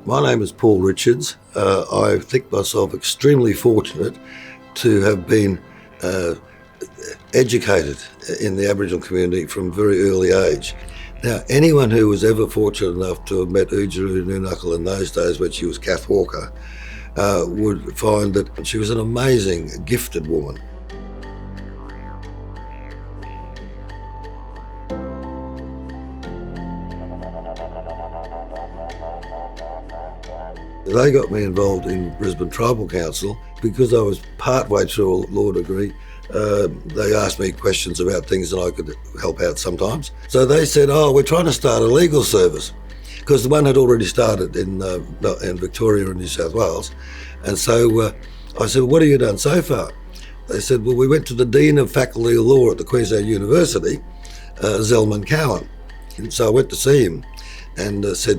My name is Paul Richards. I think myself extremely fortunate to have been educated in the Aboriginal community from a very early age. Now, anyone who was ever fortunate enough to have met Oodgeroo Noonuccal in those days when she was Kath Walker would find that she was an amazing, gifted woman. They got me involved in Brisbane Tribal Council because I was partway through a law degree. They asked me questions about things and I could help out sometimes. So they said, we're trying to start a legal service, because the one had already started in Victoria and New South Wales. And so I said, what have you done so far? They said, well, we went to the Dean of Faculty of Law at the Queensland University, Zelman Cowan. And so I went to see him and said,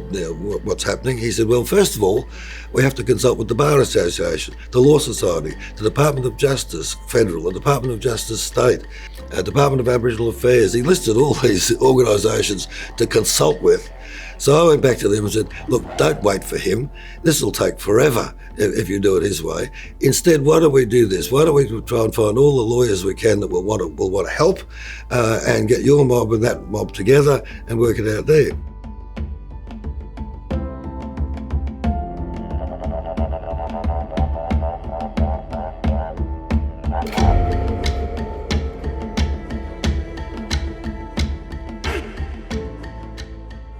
what's happening? He said, well, first of all, we have to consult with the Bar Association, the Law Society, the Department of Justice Federal, the Department of Justice State, Department of Aboriginal Affairs. He listed all these organisations to consult with. So I went back to them and said, look, don't wait for him. This will take forever if you do it his way. Instead, why don't we do this? Why don't we try and find all the lawyers we can that will want to help and get your mob and that mob together and work it out there.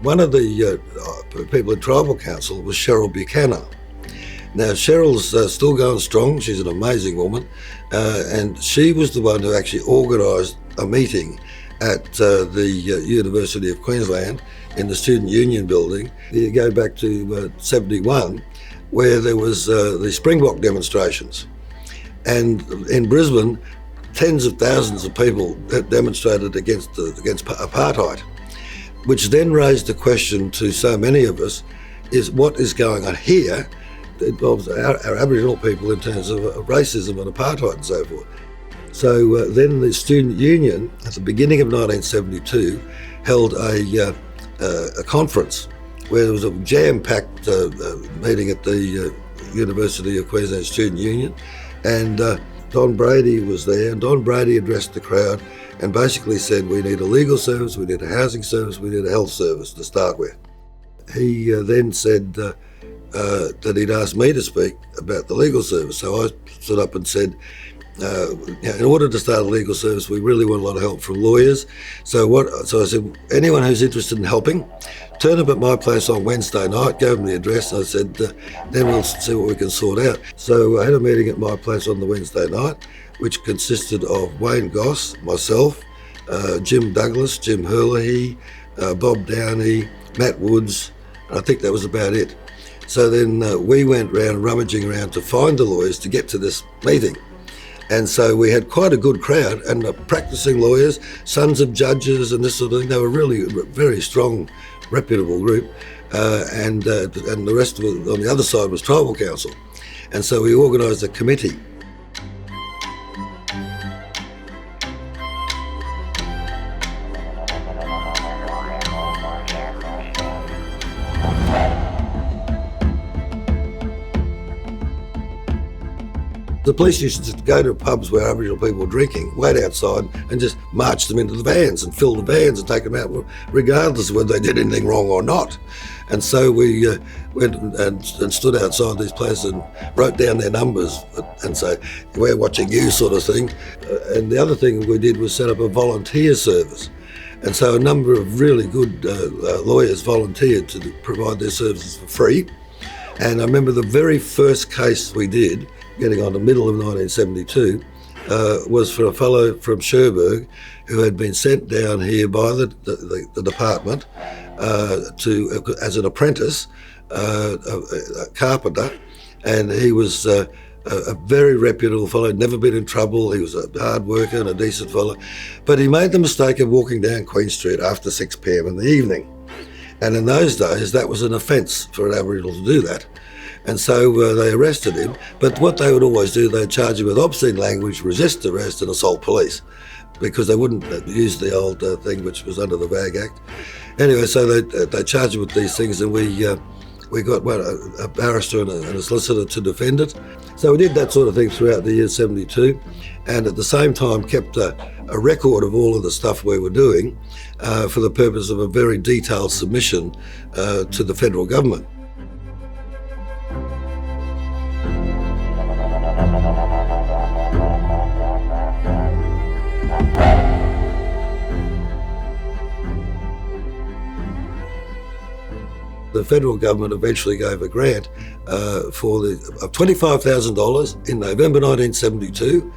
One of the people in Tribal Council was Cheryl Buchanan. Now, Cheryl's still going strong. She's an amazing woman. And she was the one who actually organised a meeting at the University of Queensland in the Student Union building. You go back to 71, where there was the Springbok demonstrations. And in Brisbane, tens of thousands of people demonstrated against apartheid, which then raised the question to so many of us, is what is going on here that involves our Aboriginal people in terms of racism and apartheid and so forth. So then the Student Union, at the beginning of 1972, held a conference where there was a jam-packed meeting at the University of Queensland Student Union, and Don Brady was there, and Don Brady addressed the crowd and basically said, we need a legal service, we need a housing service, we need a health service to start with. He then said that he'd asked me to speak about the legal service. So I stood up and said, in order to start a legal service, we really want a lot of help from lawyers. So I said, anyone who's interested in helping, turn up at my place on Wednesday night, gave them the address. I said, then we'll see what we can sort out. So I had a meeting at my place on the Wednesday night, which consisted of Wayne Goss, myself, Jim Douglas, Jim Herlihy, Bob Downey, Matt Woods, and I think that was about it. So then we went round rummaging around to find the lawyers to get to this meeting. And so we had quite a good crowd, and practising lawyers, sons of judges and this sort of thing. They were really a very strong, reputable group. And the rest of it on the other side was Tribal Council. And so we organised a committee. The police used to go to pubs where Aboriginal people were drinking, wait outside and just march them into the vans and fill the vans and take them out, regardless of whether they did anything wrong or not. And so we went and stood outside these places and wrote down their numbers and say, we're watching you, sort of thing. And the other thing we did was set up a volunteer service. And so a number of really good lawyers volunteered to provide their services for free. And I remember the very first case we did, getting on the middle of 1972, was for a fellow from Cherbourg who had been sent down here by the department as an apprentice, a carpenter, and he was a very reputable fellow, never been in trouble. He was a hard worker and a decent fellow, but he made the mistake of walking down Queen Street after 6 p.m. in the evening. And in those days, that was an offence for an Aboriginal to do that. And so they arrested him. But what they would always do, they'd charge him with obscene language, resist arrest and assault police. because they wouldn't use the old thing which was under the VAG Act. Anyway, so they charged him with these things, and we got a barrister and a solicitor to defend it. So we did that sort of thing throughout the year 72, and at the same time kept a record of all of the stuff we were doing for the purpose of a very detailed submission to the federal government. The federal government eventually gave a grant for of $25,000 in November 1972,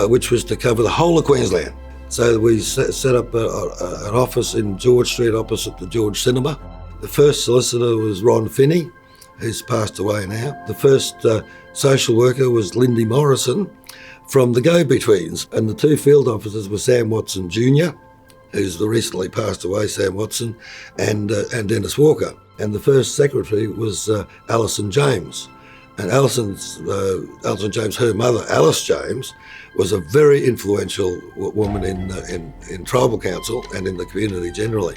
which was to cover the whole of Queensland. So we set up an office in George Street opposite the George Cinema. The first solicitor was Ron Finney, who's passed away now. The first social worker was Lindy Morrison from the Go-Betweens, and the two field officers were Sam Watson Jr., who's the recently passed away Sam Watson, and Dennis Walker. And the first secretary was Alison James. And Alison James, her mother, Alice James, was a very influential woman in tribal council and in the community generally.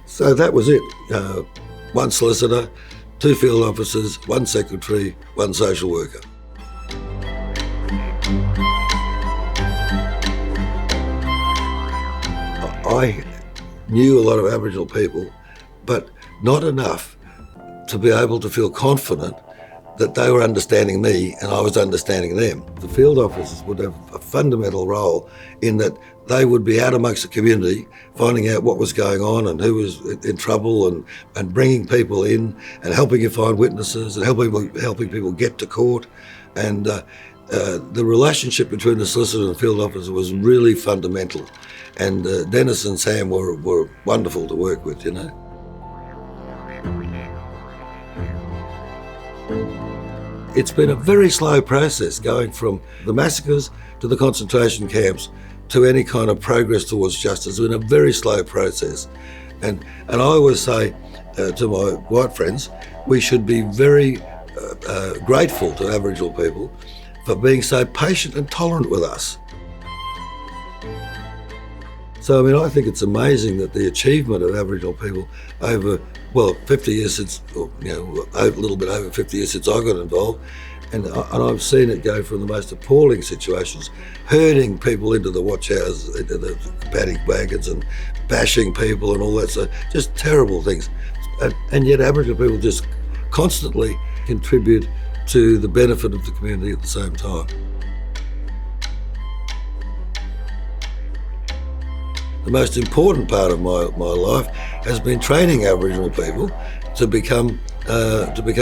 So that was it. One solicitor, two field officers, one secretary, one social worker. I knew a lot of Aboriginal people, but not enough to be able to feel confident that they were understanding me and I was understanding them. The field officers would have a fundamental role in that they would be out amongst the community, finding out what was going on and who was in trouble, and bringing people in and helping you find witnesses and helping people get to court. And the relationship between the solicitor and the field officer was really fundamental. And Dennis and Sam were wonderful to work with, you know. It's been a very slow process going from the massacres to the concentration camps to any kind of progress towards justice. It's been a very slow process. And I always say to my white friends, we should be very grateful to Aboriginal people for being so patient and tolerant with us. So, I mean, I think it's amazing that the achievement of Aboriginal people over, 50 years since, a little bit over 50 years since I got involved, and I've seen it go from the most appalling situations, herding people into the watch houses, into the paddock wagons and bashing people and all that, so just terrible things. And yet Aboriginal people just constantly contribute to the benefit of the community at the same time. The most important part of my life has been training Aboriginal people to become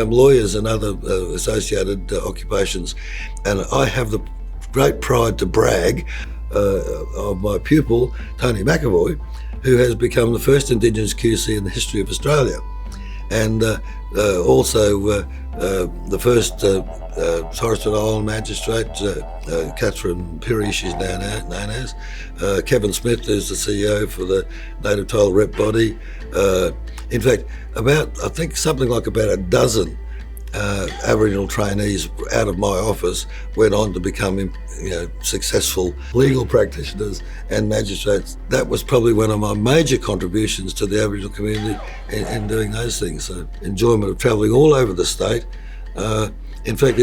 lawyers and other associated occupations. And I have the great pride to brag of my pupil, Tony McAvoy, who has become the first Indigenous QC in the history of Australia. And also the first Torres Strait Island magistrate, Catherine Pirrie, she's now known as, Kevin Smith, who's the CEO for the Native Title Rep body. In fact, I think something like about a dozen Aboriginal trainees out of my office went on to become successful legal practitioners and magistrates. That was probably one of my major contributions to the Aboriginal community in doing those things. So enjoyment of travelling all over the state. In fact,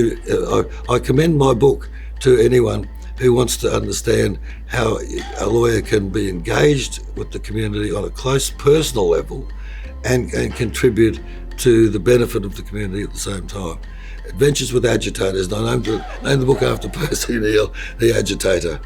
I commend my book to anyone who wants to understand how a lawyer can be engaged with the community on a close personal level and contribute to the benefit of the community at the same time. Adventures with Agitators. I named the book after Percy Neal, the agitator.